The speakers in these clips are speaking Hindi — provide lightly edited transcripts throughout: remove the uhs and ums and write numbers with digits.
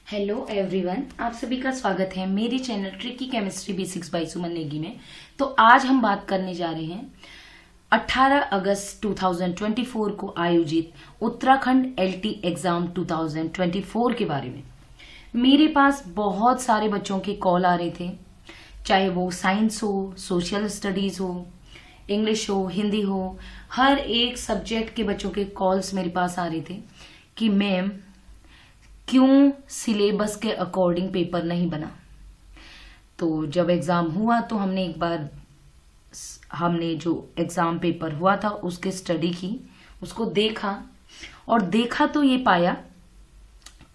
हेलो एवरीवन, आप सभी का स्वागत है मेरे channel tricky chemistry basics by Suman Negi में। तो आज हम बात करने जा रहे हैं 18 अगस्त 2024 को आयोजित उत्तराखंड एलटी एग्जाम 2024 के बारे में। मेरे पास बहुत सारे बच्चों के कॉल आ रहे थे, चाहे वो साइंस हो, सोशल स्टडीज हो, इंग्लिश हो, हिंदी हो, हर एक सब्जेक्ट के बच्चों के कॉल्स मेरे पास आ रहे थे कि मैम क्यों सिलेबस के अकॉर्डिंग पेपर नहीं बना। तो जब एग्जाम हुआ तो हमने जो एग्जाम पेपर हुआ था उसके स्टडी की, उसको देखा तो ये पाया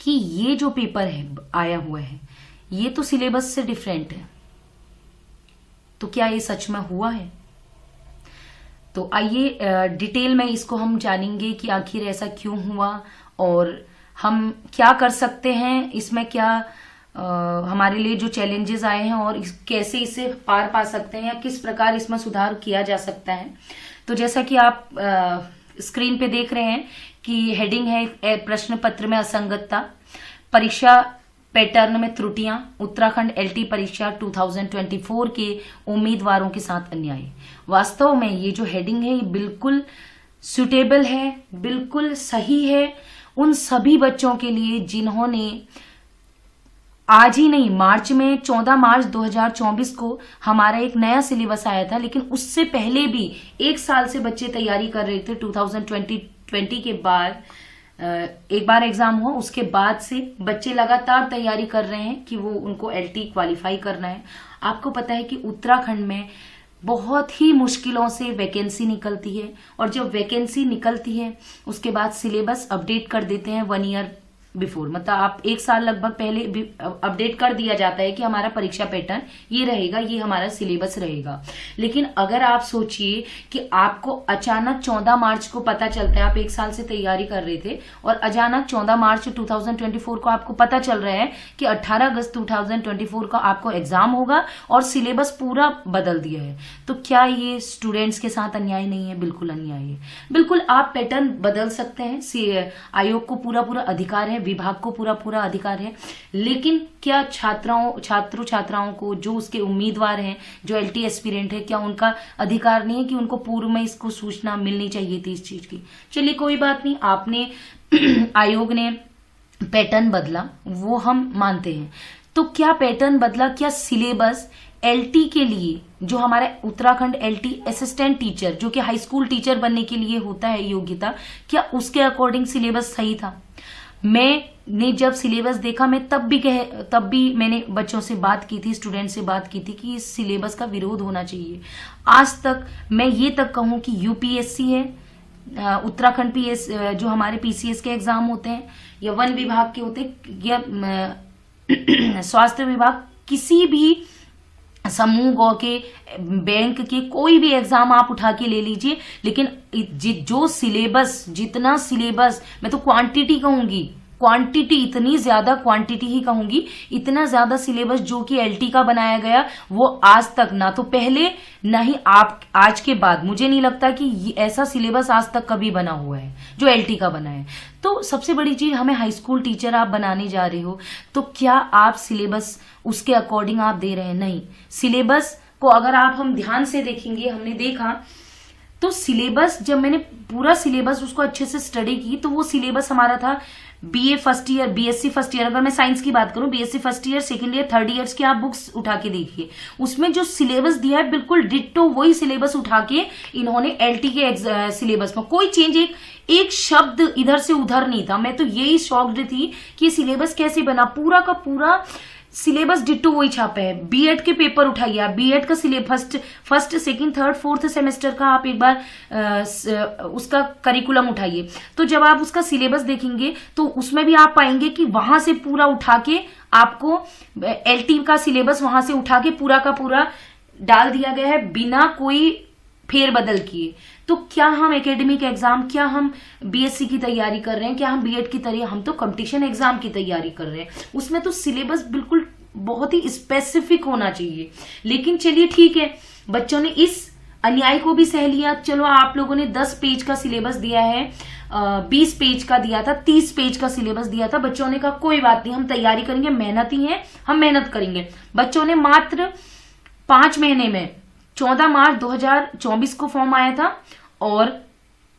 कि ये जो पेपर है आया हुआ है ये तो सिलेबस से डिफरेंट है। तो क्या ये सच में हुआ है? तो आइए डिटेल में इसको हम जानेंगे कि आखिर ऐसा क्यों हुआ और हम क्या कर सकते हैं, इसमें क्या हमारे लिए जो चैलेंजेस आए हैं और कैसे इसे पार पा सकते हैं या किस प्रकार इसमें सुधार किया जा सकता है। तो जैसा कि आप स्क्रीन पे देख रहे हैं कि हेडिंग है प्रश्न पत्र में असंगतता, परीक्षा पैटर्न में त्रुटियां, उत्तराखंड एलटी परीक्षा 2024 के उम्मीदवारों के साथ अन्याय। वास्तव में ये जो हेडिंग है ये बिल्कुल सुटेबल है, बिल्कुल सही है उन सभी बच्चों के लिए जिन्होंने आज ही नहीं, मार्च में 14 मार्च 2024 को हमारा एक नया सिलेबस आया था, लेकिन उससे पहले भी एक साल से बच्चे तैयारी कर रहे थे। 2020 के बाद एक बार एग्जाम हुआ, उसके बाद से बच्चे लगातार तैयारी कर रहे हैं कि वो उनको एलटी क्वालिफाई करना है। आपको पता है कि उत्तराखंड में बहुत ही मुश्किलों से वैकेंसी निकलती है और जब वैकेंसी निकलती है उसके बाद सिलेबस अपडेट कर देते हैं 1 ईयर बिफोर, मतलब आप एक साल लगभग पहले अपडेट कर दिया जाता है कि हमारा परीक्षा पैटर्न ये रहेगा, ये हमारा सिलेबस रहेगा। लेकिन अगर आप सोचिए कि आपको अचानक 14 मार्च को पता चलता है, आप एक साल से तैयारी कर रहे थे और अचानक 14 मार्च 2024 को आपको पता चल रहा है कि 18 अगस्त 2024 का आपको एग्जाम होगा और सिलेबस पूरा बदल दिया है, तो क्या ये स्टूडेंट्स के साथ अन्याय नहीं है? बिल्कुल अन्याय है। बिल्कुल आप पैटर्न बदल सकते हैं, आयोग को पूरा अधिकार है, विभाग को पूरा अधिकार है, लेकिन क्या छात्रों को जो उसके उम्मीदवार हैं, जो एलटी एस्पिरेंट है, क्या उनका अधिकार नहीं है कि उनको पूर्व में इसको सूचना मिलनी चाहिए थी इस चीज की? चलिए कोई बात नहीं, आपने आयोग ने पैटर्न बदला, वो हम मानते हैं। तो क्या पैटर्न बदला? क्या सिलेबस एलटी के लिए, जो हमारे उत्तराखंड एलटी असिस्टेंट टीचर, जो कि हाई स्कूल टीचर बनने के लिए होता है योग्यता, क्या उसके अकॉर्डिंग सिलेबस सही था? मैंने जब सिलेबस देखा, मैं तब भी मैंने बच्चों से बात की थी, स्टूडेंट से बात की थी कि इस सिलेबस का विरोध होना चाहिए। आज तक मैं ये तक कहूं कि यूपीएससी है, उत्तराखंड पीएस, जो हमारे पीसीएस के एग्जाम होते हैं या वन विभाग के होते हैं या स्वास्थ्य विभाग, किसी भी समूह गौ के, बैंक के, कोई भी एग्जाम आप उठा के ले लीजिए, लेकिन जो सिलेबस, जितना सिलेबस, मैं तो क्वांटिटी कहूंगी, क्वांटिटी, इतनी ज्यादा क्वांटिटी ही कहूंगी, इतना ज्यादा सिलेबस जो कि एलटी का बनाया गया, वो आज तक ना तो पहले ना ही आज के बाद मुझे नहीं लगता कि ऐसा सिलेबस आज तक कभी बना हुआ है जो एलटी का बना है। तो सबसे बड़ी चीज, हमें हाई स्कूल टीचर आप बनाने जा रहे हो, तो क्या आप सिलेबस उसके अकॉर्डिंग आप दे रहे हैं? नहीं। सिलेबस को अगर हम ध्यान से देखेंगे, हमने देखा तो सिलेबस, जब मैंने पूरा सिलेबस उसको अच्छे से स्टडी की, तो वो सिलेबस हमारा था BA first year, BSc first year, अगर मैं साइंस की बात करूं, BSc first year, second year, third years की आप बुक्स उठा के देखिए, उसमें जो सिलेबस दिया है बिल्कुल डिट्टो वही सिलेबस उठा के इन्होंने एलटी के सिलेबस में कोई चेंज, एक शब्द इधर से उधर नहीं था। मैं तो यही शॉक्ड थी कि सिलेबस कैसे बना, पूरा का पूरा सिलेबस डिट्टो वही छापा है। बीएड के पेपर उठाइए आप, बीएड का syllabus first second third fourth semester का आप एक बार उसका करिकुलम उठाइए, तो जब आप उसका सिलेबस देखेंगे तो उसमें भी आप पाएंगे कि वहां से पूरा उठा के आपको एलटी का सिलेबस वहां से उठा के पूरा का पूरा डाल दिया गया है, बिना कोई फेरबदल किए। तो क्या हम एकेडमिक एग्जाम, क्या हम बीएससी की तैयारी कर रहे हैं, क्या हम बीएड की तैयारी, हम तो कंपटीशन एग्जाम की तैयारी कर रहे हैं, उसमें तो सिलेबस बिल्कुल बहुत ही स्पेसिफिक होना चाहिए। लेकिन चलिए ठीक है, बच्चों ने इस अन्याय को भी सह लिया। चलो आप लोगों ने 10 पेज का सिलेबस दिया है 20 पेज का दिया था, 30 पेज का सिलेबस दिया था। बच्चों ने कहा कोई बात नहीं, हम तैयारी करेंगे, मेहनती हैं हम, मेहनत करेंगे। बच्चों ने मात्र 5 महीने में 14 मार्च 2024 को फॉर्म आया था और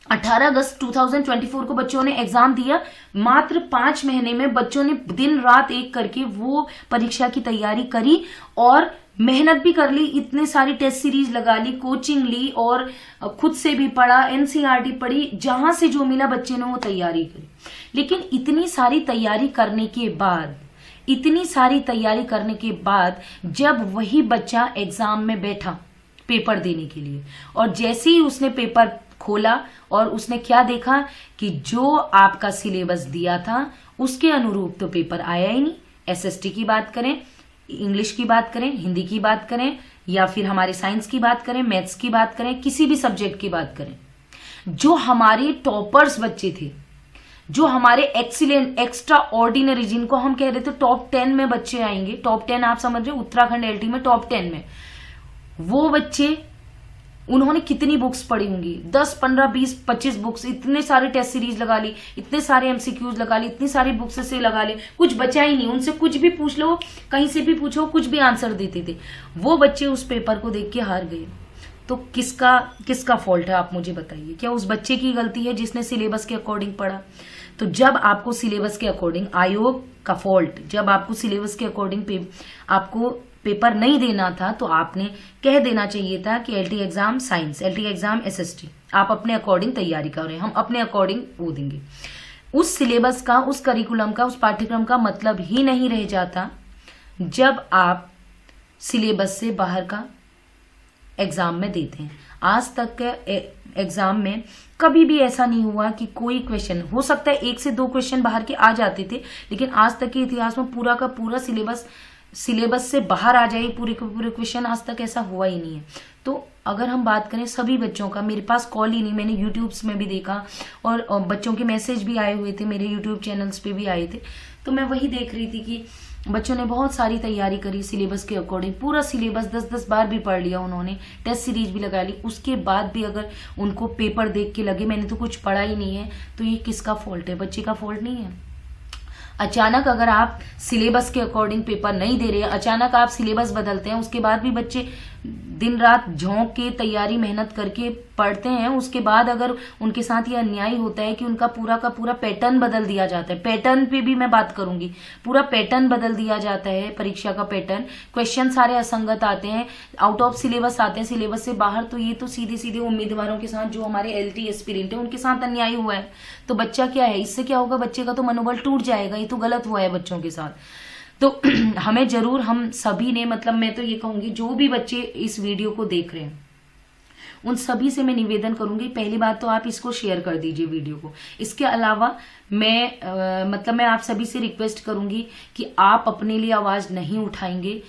18 अगस्त 2024 को बच्चों ने एग्जाम दिया। मात्र 5 महीने में बच्चों ने दिन रात एक करके वो परीक्षा की तैयारी करी और मेहनत भी कर ली, इतने सारी टेस्ट सीरीज लगा ली, कोचिंग ली और खुद से भी पढ़ा, एनसीईआरटी पढ़ी, जहां से जो मिला बच्चे ने वो तैयारी करी। लेकिन इतनी सारी तैयारी करने के बाद जब वही बच्चा एग्जाम में बैठा पेपर देने के लिए और जैसे ही उसने पेपर खोला और उसने क्या देखा कि जो आपका सिलेबस दिया था उसके अनुरूप तो पेपर आया ही नहीं। एसएसटी की बात करें, इंग्लिश की बात करें, हिंदी की बात करें या फिर हमारे साइंस की बात करें, मैथ्स की बात करें, किसी भी सब्जेक्ट की बात करें, जो हमारे टॉपर्स बच्चे थे, जो हमारे एक्सीलेंट एक्स्ट्रा ऑर्डिनरी, जिनको हम कह रहे थे टॉप 10 में बच्चे आएंगे, टॉप 10 आप समझ रहे, उत्तराखंड एलटी में टॉप 10 में, वो बच्चे, उन्होंने कितनी बुक्स पढ़ी होंगी, 10, 15, 20, 25 बुक्स, इतने सारे टेस्ट सीरीज लगा ली, इतने सारे एमसीक्यूज लगा ली, इतनी सारी बुक्स से लगा ली, कुछ बचा ही नहीं। उनसे कुछ भी पूछ लो, कहीं से भी पूछो, कुछ भी आंसर देते थे। वो बच्चे उस पेपर को देख के हार गए। तो किसका फॉल्ट है, आप मुझे बताइए। क्या उस बच्चे की गलती है जिसने सिलेबस के अकॉर्डिंग पढ़ा? तो जब आपको सिलेबस के अकॉर्डिंग, आयोग का फॉल्ट, जब आपको सिलेबस के अकॉर्डिंग आपको पेपर नहीं देना था तो आपने कह देना चाहिए था कि LT exam science, LT exam SST, आप अपने अकॉर्डिंग तैयारी करें, हम अपने अकॉर्डिंग वो देंगे। उस सिलेबस का, उस करिकुलम का, उस पाठ्यक्रम का मतलब ही नहीं रह जाता जब आप सिलेबस से बाहर का एग्जाम में देते हैं। आज तक के एग्जाम में कभी भी ऐसा नहीं हुआ कि कोई क्वेश्चन, हो सकता है 1 से 2 क्वेश्चन बाहर के आ जाते थे, लेकिन आज तक के इतिहास में पूरा का पूरा सिलेबस से बाहर आ जाए पूरे के पूरे क्वेश्चन, आज तक ऐसा हुआ ही नहीं है। तो अगर हम बात करें सभी बच्चों का, मेरे पास कॉल ही नहीं, मैंने यूट्यूब्स में भी देखा और बच्चों के मैसेज भी आए हुए थे, मेरे यूट्यूब चैनल्स पे भी आए थे, तो मैं वही देख रही थी कि बच्चों ने बहुत सारी तैयारी करी सिलेबस के अकॉर्डिंग, पूरा सिलेबस 10-10 बार भी पढ़ लिया उन्होंने, टेस्ट सीरीज भी लगा ली, उसके बाद भी अगर उनको पेपर देख के लगे मैंने तो कुछ पढ़ा ही नहीं है, तो ये किसका फॉल्ट है? बच्चे का फॉल्ट नहीं है। अचानक अगर आप सिलेबस के अकॉर्डिंग पेपर नहीं दे रहे, अचानक आप सिलेबस बदलते हैं, उसके बाद भी बच्चे दिन रात झोंक के तैयारी मेहनत करके पढ़ते हैं, उसके बाद अगर उनके साथ ये अन्याय होता है कि उनका पूरा का पूरा पैटर्न बदल दिया जाता है, पैटर्न पे भी मैं बात करूंगी, पूरा पैटर्न बदल दिया जाता है, परीक्षा का पैटर्न, क्वेश्चन सारे असंगत आते हैं, आउट ऑफ सिलेबस आते हैं, सिलेबस से बाहर, तो ये तो सीधे सीधे उम्मीदवारों के साथ, जो हमारे एलटी एस्पिरेंट है उनके साथ अन्याय हुआ है। तो बच्चा क्या है, इससे क्या होगा, बच्चे का तो मनोबल टूट जाएगा, ये तो गलत हुआ है बच्चों के साथ। तो हमें जरूर, हम सभी ने, मतलब मैं तो ये कहूंगी जो भी बच्चे इस वीडियो को देख रहे हैं उन सभी से मैं निवेदन करूंगी, पहली बात तो आप इसको शेयर कर दीजिए वीडियो को। इसके अलावा मैं आप सभी से रिक्वेस्ट करूंगी कि आप अपने लिए आवाज नहीं उठाएंगे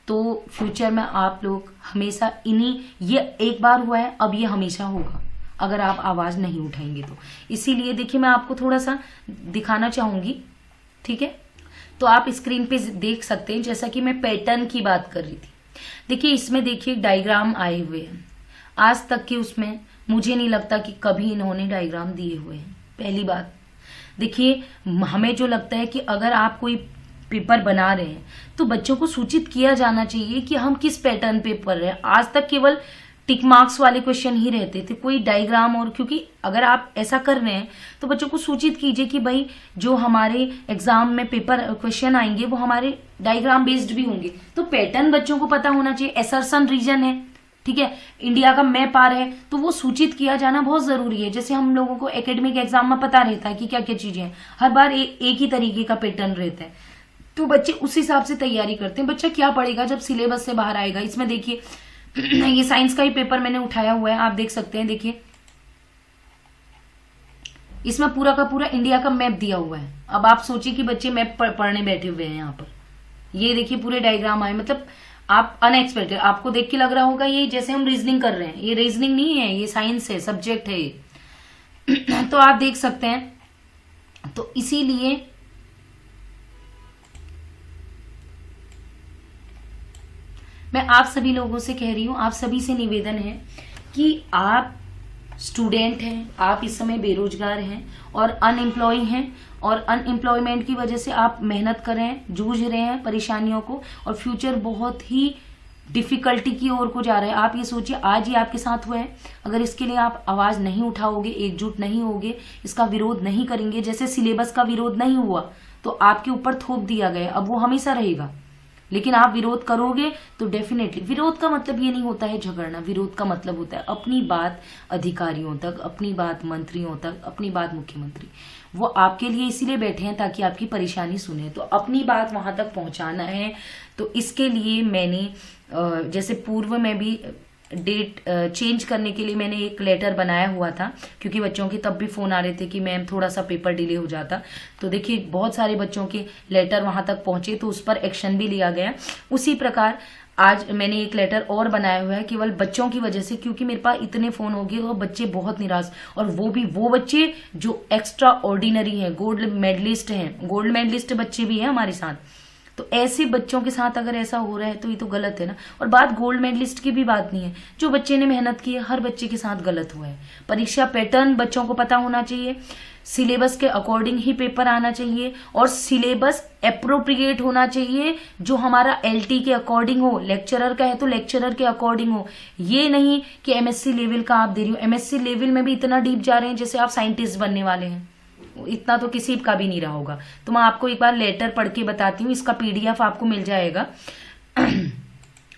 तो फ्यूचर में आप लोग हमेशा ये एक बार हुआ है, अब ये हमेशा होगा अगर आप आवाज नहीं उठाएंगे तो। इसीलिए देखिए मैं आपको थोड़ा सा दिखाना चाहूंगी, ठीक है? तो आप स्क्रीन पे देख सकते हैं, जैसा कि मैं पैटर्न की बात कर रही थी। देखिए इसमें देखिए डायग्राम आए हुए हैं, आज तक के उसमें मुझे नहीं लगता कि कभी इन्होंने डायग्राम दिए हुए हैं। पहली बात देखिए, हमें जो लगता है कि अगर आप कोई पेपर बना रहे हैं तो बच्चों को सूचित किया जाना चाहिए कि हम किस पैटर्न पे पढ़ रहे हैं। आज तक केवल टिक मार्क्स वाले क्वेश्चन ही रहते थे, कोई डायग्राम, और क्योंकि अगर आप ऐसा कर रहे हैं तो बच्चों को सूचित कीजिए कि भाई जो हमारे एग्जाम में पेपर क्वेश्चन आएंगे वो हमारे डायग्राम बेस्ड भी होंगे। तो पैटर्न बच्चों को पता होना चाहिए। असर्शन रीजन है, ठीक है, इंडिया का मैप आ रहा है तो वो सूचित किया जाना बहुत जरूरी है। जैसे हम लोगों को एकेडमिक एग्जाम में पता रहता है कि क्या क्या चीजें हैं, हर बार एक ही तरीके का पैटर्न रहता है, तो बच्चे उस हिसाब से तैयारी करते हैं। बच्चा क्या पढ़ेगा जब सिलेबस से बाहर आएगा? इसमें देखिए ये साइंस का ही पेपर मैंने उठाया हुआ है, आप देख सकते हैं। देखिए इसमें पूरा का पूरा इंडिया का मैप दिया हुआ है। अब आप सोचिए कि बच्चे मैप पढ़ने बैठे हुए हैं यहाँ पर, ये देखिए पूरे डायग्राम आए, मतलब आप अनएक्सपेक्टेड, आपको देख के लग रहा होगा ये जैसे हम रीजनिंग कर रहे हैं, ये रीजनिंग नहीं है, ये साइंस है, सब्जेक्ट है ये तो आप देख सकते हैं। तो इसीलिए मैं आप सभी लोगों से कह रही हूं, आप सभी से निवेदन है कि आप स्टूडेंट हैं, आप इस समय बेरोजगार हैं और अनएम्प्लॉय हैं, और अनएम्प्लॉयमेंट की वजह से आप मेहनत कर रहे हैं, जूझ रहे हैं परेशानियों को, और फ्यूचर बहुत ही डिफिकल्टी की ओर को जा रहा है। आप ये सोचिए, आज ही आपके साथ हुआ है, अगर इसके लिए आप आवाज नहीं उठाओगे, एकजुट नहीं होगे, इसका विरोध नहीं करेंगे, जैसे सिलेबस का विरोध नहीं हुआ तो आपके ऊपर थोप दिया गया, अब वो हमेशा रहेगा, लेकिन आप विरोध करोगे तो डेफिनेटली, विरोध का मतलब ये नहीं होता है झगड़ना, विरोध का मतलब होता है अपनी बात अधिकारियों तक, अपनी बात मंत्रियों तक, अपनी बात मुख्यमंत्री, वो आपके लिए इसीलिए बैठे हैं ताकि आपकी परेशानी सुने, तो अपनी बात वहां तक पहुंचाना है। तो इसके लिए मैंने जैसे पूर्व में भी डेट चेंज करने के लिए मैंने एक लेटर बनाया हुआ था, क्योंकि बच्चों के तब भी फोन आ रहे थे कि मैम थोड़ा सा पेपर डिले हो जाता, तो देखिए बहुत सारे बच्चों के लेटर वहां तक पहुंचे तो उस पर एक्शन भी लिया गया। उसी प्रकार आज मैंने एक लेटर और बनाया हुआ है केवल बच्चों की वजह से, क्योंकि मेरे पास इतने फोन हो गए और बच्चे बहुत निराश, और वो भी वो बच्चे जो एक्स्ट्रा ऑर्डिनरी हैं, गोल्ड मेडलिस्ट हैं, गोल्ड मेडलिस्ट बच्चे भी हैं हमारे साथ, तो ऐसे बच्चों के साथ अगर ऐसा हो रहा है तो ये तो गलत है ना। और बात गोल्ड मेडलिस्ट की भी बात नहीं है, जो बच्चे ने मेहनत की है हर बच्चे के साथ गलत हुआ है। परीक्षा पैटर्न बच्चों को पता होना चाहिए, सिलेबस के अकॉर्डिंग ही पेपर आना चाहिए, और सिलेबस एप्रोप्रिएट होना चाहिए, जो हमारा एलटी के अकॉर्डिंग हो, लेक्चरर का है तो लेक्चरर के अकॉर्डिंग हो। ये नहीं कि एमएससी लेवल का आप दे रही हो, एमएससी लेवल में भी इतना डीप जा रहे हैं जैसे आप साइंटिस्ट बनने वाले हैं, इतना तो किसी का भी नहीं रहा होगा। तो मैं आपको एक बार लेटर पढ़ के बताती हूँ, इसका पीडीएफ आपको मिल जाएगा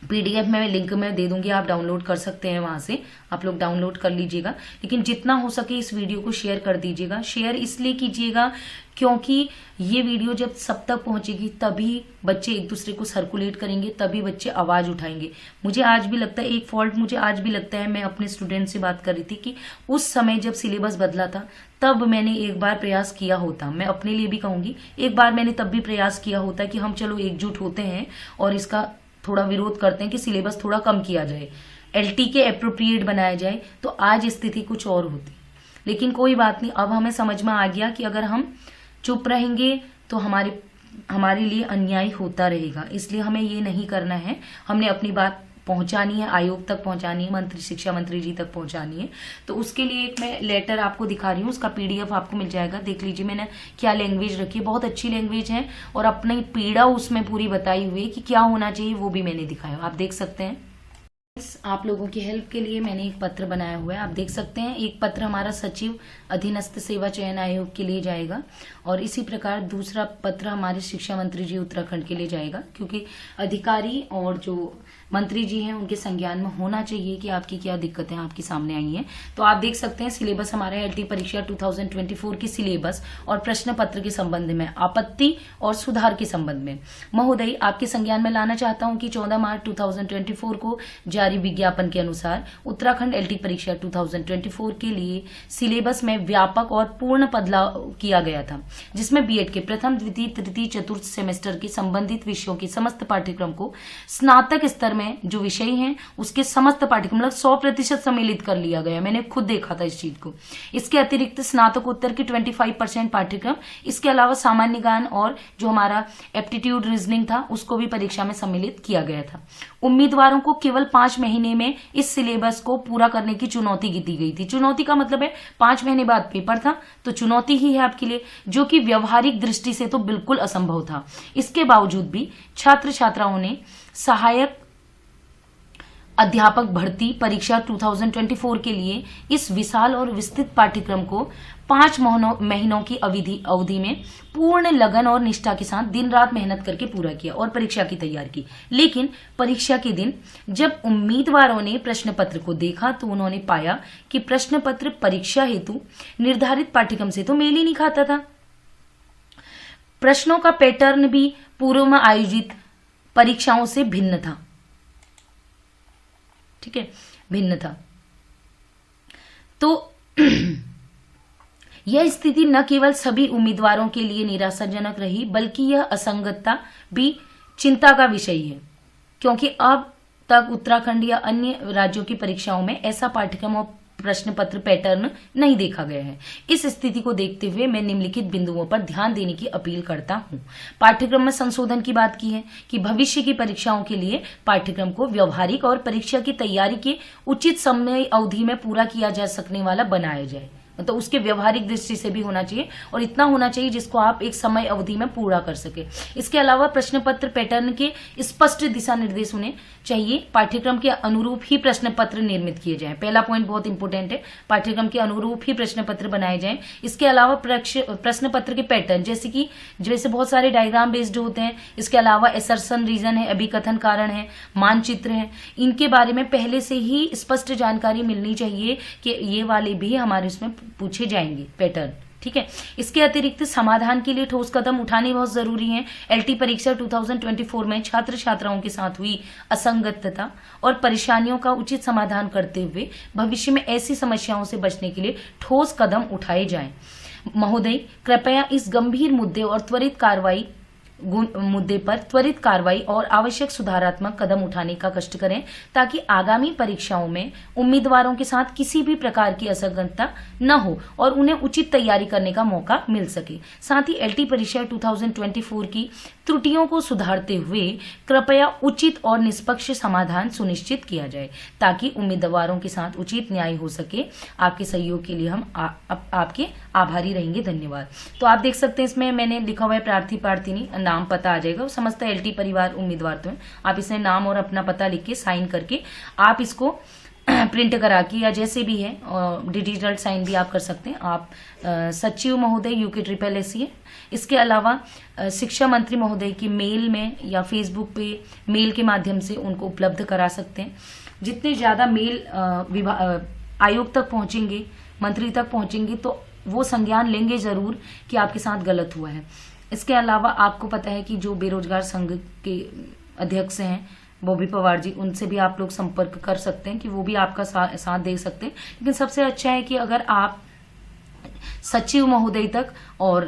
पीडीएफ में लिंक में दे दूंगी, आप डाउनलोड कर सकते हैं, वहां से आप लोग डाउनलोड कर लीजिएगा। लेकिन जितना हो सके इस वीडियो को शेयर कर दीजिएगा। शेयर इसलिए कीजिएगा क्योंकि ये वीडियो जब सब तक पहुंचेगी तभी बच्चे एक दूसरे को सर्कुलेट करेंगे, तभी बच्चे आवाज उठाएंगे। मुझे आज भी लगता है, एक फॉल्ट मुझे आज भी लगता है, मैं अपने स्टूडेंट से बात कर रही थी कि उस समय जब सिलेबस बदला था तब मैंने एक बार प्रयास किया होता, मैं अपने लिए भी कहूंगी, एक बार मैंने तब भी प्रयास किया होता कि हम चलो एकजुट होते हैं और इसका थोड़ा विरोध करते हैं कि सिलेबस थोड़ा कम किया जाए, एलटी के एप्रोप्रिएट बनाया जाए, तो आज स्थिति कुछ और होती। लेकिन कोई बात नहीं, अब हमें समझ में आ गया कि अगर हम चुप रहेंगे तो हमारे लिए अन्याय होता रहेगा, इसलिए हमें ये नहीं करना है। हमने अपनी बात पहुंचानी है, आयोग तक पहुंचानी है, शिक्षा मंत्री जी तक पहुंचानी है। तो उसके लिए एक मैं लेटर आपको दिखा रही हूँ, उसका पीडीएफ आपको मिल जाएगा, देख लीजिए मैंने क्या लैंग्वेज रखी है, बहुत अच्छी लैंग्वेज है, और अपनी पीड़ा उसमें पूरी बताई हुई है कि क्या होना चाहिए, वो भी मैंने दिखाया, आप देख सकते हैं। आप लोगों की हेल्प के लिए मैंने एक पत्र बनाया हुआ है, आप देख सकते हैं। एक पत्र हमारा सचिव अधीनस्थ सेवा चयन आयोग के लिए जाएगा, और इसी प्रकार दूसरा पत्र हमारे शिक्षा मंत्री जी उत्तराखंड के लिए जाएगा, क्योंकि अधिकारी और जो मंत्री जी हैं उनके संज्ञान में होना चाहिए कि आपकी क्या दिक्कतें आपके सामने आई हैं। तो आप देख सकते हैं सिलेबस हमारे एलटी परीक्षा 2024 की सिलेबस और प्रश्न पत्र के संबंध में, आपत्ति और सुधार के संबंध में महोदय आपके संज्ञान में लाना चाहता हूं कि 14 मार्च 2024 को जारी विज्ञापन के अनुसार उत्तराखंड एलटी परीक्षा 2024 के लिए सिलेबस में व्यापक और पूर्ण बदलाव किया गया था, जिसमें बीएड के प्रथम, द्वितीय, तृतीय, चतुर्थ सेमेस्टर के संबंधित विषयों के समस्त पाठ्यक्रम को स्नातक स्तर में जो विषय हैं उसके समस्त पाठ्यक्रम मतलब 100% सम्मिलित कर लिया गया। मैंने खुद देखा था इस चीज को। इसके अतिरिक्त स्नातकोत्तर के 25% पाठ्यक्रम, इसके अलावा सामान्य ज्ञान और जो हमारा एप्टीट्यूड रीजनिंग था उसको भी परीक्षा में सम्मिलित किया गया था। उम्मीदवारों को केवल 5 महीने में इस सिलेबस को पूरा करने की चुनौती दी गई थी। चुनौती का मतलब है 5 महीने बाद पेपर था, तो चुनौती ही है आपके लिए, जो कि व्यवहारिक दृष्टि से तो बिल्कुल असंभव था। इसके बावजूद भी छात्र छात्राओं ने सहायक अध्यापक भर्ती परीक्षा 2024 के लिए इस विशाल और विस्तृत पाठ्यक्रम को 5 महीनों की अवधि में पूर्ण लगन और निष्ठा के साथ दिन रात मेहनत करके पूरा किया और परीक्षा की तैयारी की। लेकिन परीक्षा के दिन जब उम्मीदवारों ने प्रश्न पत्र को देखा तो उन्होंने पाया कि प्रश्न पत्र परीक्षा हेतु निर्धारित पाठ्यक्रम से तो मेल ही नहीं खाता था। प्रश्नों का पैटर्न भी पूर्व में आयोजित परीक्षाओं से भिन्न था। ठीक है, भिन्न था। तो यह स्थिति न केवल सभी उम्मीदवारों के लिए निराशाजनक रही, बल्कि यह असंगतता भी चिंता का विषय है, क्योंकि अब तक उत्तराखंड या अन्य राज्यों की परीक्षाओं में ऐसा पाठ्यक्रम और प्रश्न पत्र पैटर्न नहीं देखा गया है। इस स्थिति को देखते हुए मैं निम्नलिखित बिंदुओं पर ध्यान देने की अपील करता हूं। पाठ्यक्रम में संशोधन की बात की है कि भविष्य की परीक्षाओं के लिए पाठ्यक्रम को व्यवहारिक और परीक्षा की तैयारी के उचित समय अवधि में पूरा किया जा सकने वाला बनाया जाए। मतलब उसके व्यवहारिक दृष्टि से भी होना चाहिए और इतना होना चाहिए जिसको आप एक समय अवधि में पूरा कर सके। इसके अलावा प्रश्न पत्र पैटर्न के स्पष्ट दिशा निर्देश होने चाहिए। पाठ्यक्रम के अनुरूप ही प्रश्न पत्र निर्मित किए जाएं। पहला पॉइंट बहुत इंपॉर्टेंट है, पाठ्यक्रम के अनुरूप ही प्रश्न पत्र बनाए जाएं। इसके अलावा प्रश्न पत्र के पैटर्न जैसे बहुत सारे डायग्राम बेस्ड होते हैं, इसके अलावा एसर्शन रीजन है, अभिकथन कारण है, मानचित्र है, इनके बारे में पहले से ही स्पष्ट जानकारी मिलनी चाहिए कि ये वाले भी हमारे इसमें पूछे जाएंगे पैटर्न। ठीक है। इसके अतिरिक्त समाधान के लिए ठोस कदम उठाने बहुत जरूरी हैं। एलटी परीक्षा 2024 में छात्र छात्राओं के साथ हुई असंगतता और परेशानियों का उचित समाधान करते हुए भविष्य में ऐसी समस्याओं से बचने के लिए ठोस कदम उठाए जाएं। महोदय, कृपया इस गंभीर मुद्दे पर त्वरित कार्रवाई और आवश्यक सुधारात्मक कदम उठाने का कष्ट करें ताकि आगामी परीक्षाओं में उम्मीदवारों के साथ किसी भी प्रकार की असंगतता न हो और उन्हें उचित तैयारी करने का मौका मिल सके। साथ ही एलटी परीक्षा 2024 की त्रुटियों को सुधारते हुए कृपया उचित और निष्पक्ष समाधान सुनिश्चित किया जाए ताकि उम्मीदवारों के साथ उचित न्याय हो सके। आपके सहयोग के लिए हम आपके आभारी रहेंगे। धन्यवाद। तो आप देख सकते हैं इसमें मैंने लिखा हुआ है प्रार्थी प्रार्थिनी, नाम पता आ जाएगा, समस्त एलटी परिवार उम्मीदवार तो है। आप इसमें नाम और अपना पता लिख के साइन करके आप इसको प्रिंट करा के या जैसे भी है डिजिटल साइन भी आप कर सकते हैं। आप सचिव महोदय UKSSC है। इसके अलावा शिक्षा मंत्री महोदय की मेल में या फेसबुक पे मेल के माध्यम से उनको उपलब्ध करा सकते हैं। जितने ज्यादा मेल आयोग तक पहुंचेंगे, मंत्री तक पहुंचेंगे तो वो संज्ञान लेंगे जरूर कि आपके साथ गलत हुआ है। इसके अलावा आपको पता है कि जो बेरोजगार संघ के अध्यक्ष हैं बॉबी पवार जी, उनसे भी आप लोग संपर्क कर सकते हैं कि वो भी आपका साथ दे सकते हैं। लेकिन सबसे अच्छा है कि अगर आप सचिव महोदय तक और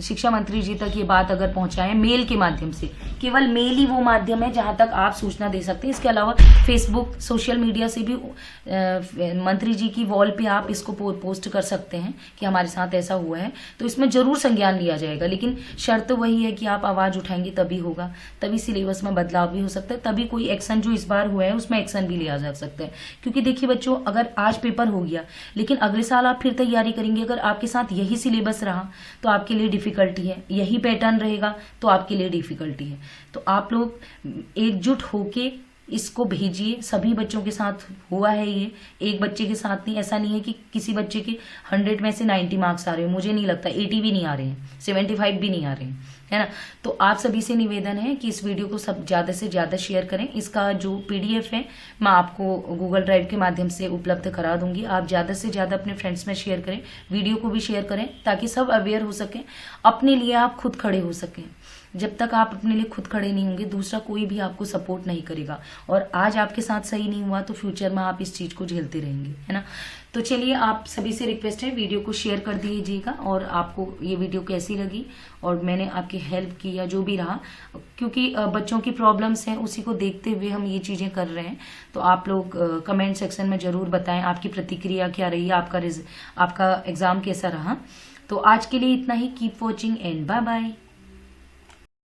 शिक्षा मंत्री जी तक ये बात अगर पहुंचाएं मेल के माध्यम से, केवल मेल ही वो माध्यम है जहां तक आप सूचना दे सकते हैं। इसके अलावा फेसबुक सोशल मीडिया से भी मंत्री जी की वॉल पे आप इसको पोस्ट कर सकते हैं कि हमारे साथ ऐसा हुआ है, तो इसमें जरूर संज्ञान लिया जाएगा। लेकिन शर्त वही है कि आप आवाज उठाएंगे तभी होगा, तभी सिलेबस में बदलाव भी हो सकता है, तभी कोई एक्शन जो इस बार हुआ है उसमें एक्शन भी लिया जा सकता है। क्योंकि देखिए बच्चों, अगर आज पेपर हो गया लेकिन अगले साल आप फिर तैयारी करेंगे, अगर आपके साथ यही सिलेबस रहा तो आपके लिए डिफिकल्टी है, यही पैटर्न रहेगा तो आपके लिए डिफिकल्टी है। तो आप लोग एकजुट होके इसको भेजिए। सभी बच्चों के साथ हुआ है ये, एक बच्चे के साथ नहीं। ऐसा नहीं है कि किसी बच्चे के 100 में से 90 मार्क्स आ रहे हैं, मुझे नहीं लगता 80 भी नहीं आ रहे हैं, 75 भी नहीं आ रहे हैं, है ना। तो आप सभी से निवेदन है कि इस वीडियो को सब ज्यादा से ज्यादा शेयर करें। इसका जो PDF है मैं आपको गूगल ड्राइव के माध्यम से उपलब्ध करा दूंगी। आप ज्यादा से ज्यादा अपने फ्रेंड्स में शेयर करें, वीडियो को भी शेयर करें ताकि सब अवेयर हो सकें, अपने लिए आप खुद खड़े हो सकें। जब तक आप अपने लिए खुद खड़े नहीं होंगे दूसरा कोई भी आपको सपोर्ट नहीं करेगा, और आज आपके साथ सही नहीं हुआ तो फ्यूचर में आप इस चीज को झेलते रहेंगे, है ना। तो चलिए, आप सभी से रिक्वेस्ट है वीडियो को शेयर कर दीजिएगा, और आपको ये वीडियो कैसी लगी और मैंने आपकी हेल्प की या जो भी रहा, क्योंकि बच्चों की प्रॉब्लम्स हैं उसी को देखते हुए हम ये चीजें कर रहे हैं। तो आप लोग कमेंट सेक्शन में जरूर बताएं आपकी प्रतिक्रिया क्या रही है, आपका एग्जाम कैसा रहा। तो आज के लिए इतना ही। Keep watching and bye bye.